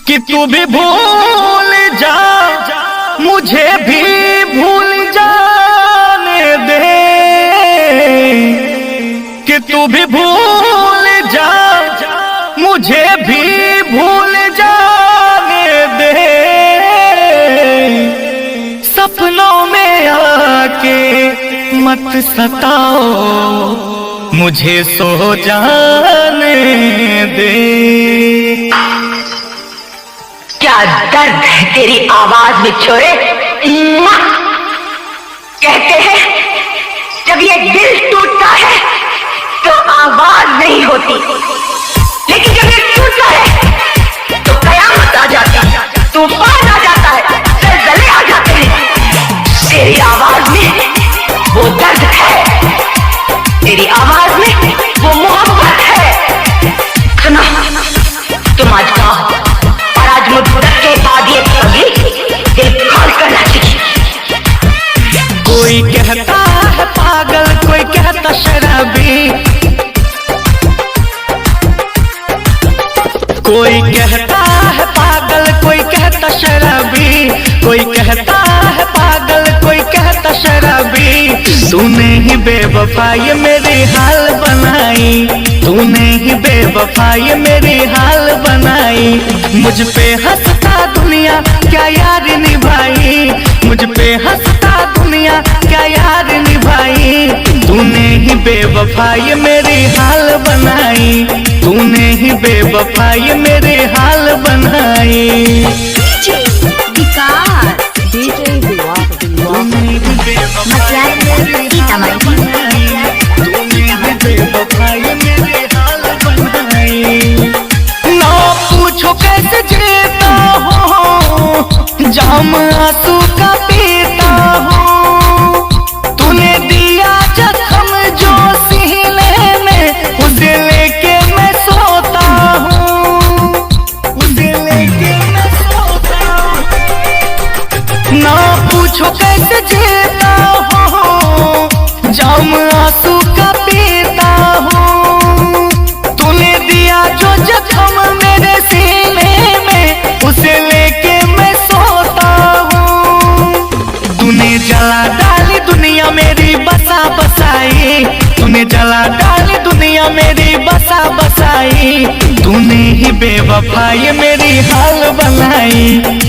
कि तू भी भूल जा, मुझे भी भूल जाने दे, कि तू भी भूल जा, मुझे भी भूल जाने दे। सपनों में आके मत सताओ, मुझे सो जाने दे। क्या दर्द है तेरी आवाज में छोरे। कहते हैं जब ये दिल टूटता है तो आवाज नहीं होती, लेकिन जब ये टूटता है तो कयामत आ जाती है, तूफान आ जाता है, ज़लज़ले आ जाते हैं। तेरी आवाज में वो दर्द है, तेरी आवाज में वो मोहब्बत है। सुना, तुम आज कहो और आज मुद्दत के बाद ये पगली दिल खोल कर नाचेगी। कोई कहता है पागल, कोई कहता शराबी, कोई कहता है पागल, कोई कहता शराबी, कोई कहता है पागल, कोई कहता शराबी। तूने ही बेवफा ये मेरी हाल बनाई, तूने ही बेवफा ये मेरी हाल बनाई। मुझ पे हंसता दुनिया क्या यार निभाई, मुझ पे हंसता दुनिया क्या यार निभाई। तूने ही बेवफा ये मेरी हाल बनाई, तूने ही बेवफा ये मेरे हाल बनाई। ना पूछो कैसे जीता हूँ, जाम आंसू का पीता हूँ। तूने दिया जख्म जो सीने में, उसे लेके मैं सोता हूँ, उसे लेके मैं सोता हूँ। ना पूछो कैसे जीता हूँ, जाम आंसू का पीता हूँ। तूने दिया जो जख्म मेरे सीने में, उसे लेके मैं सोता हूँ। तूने जला डाली दुनिया मेरी बसा बसाई, तूने जला डाली दुनिया मेरी बसा बसाई। तूने ही बेवफा ये मेरी हाल बनाई,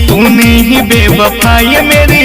तूने ही बेवफा ये मेरी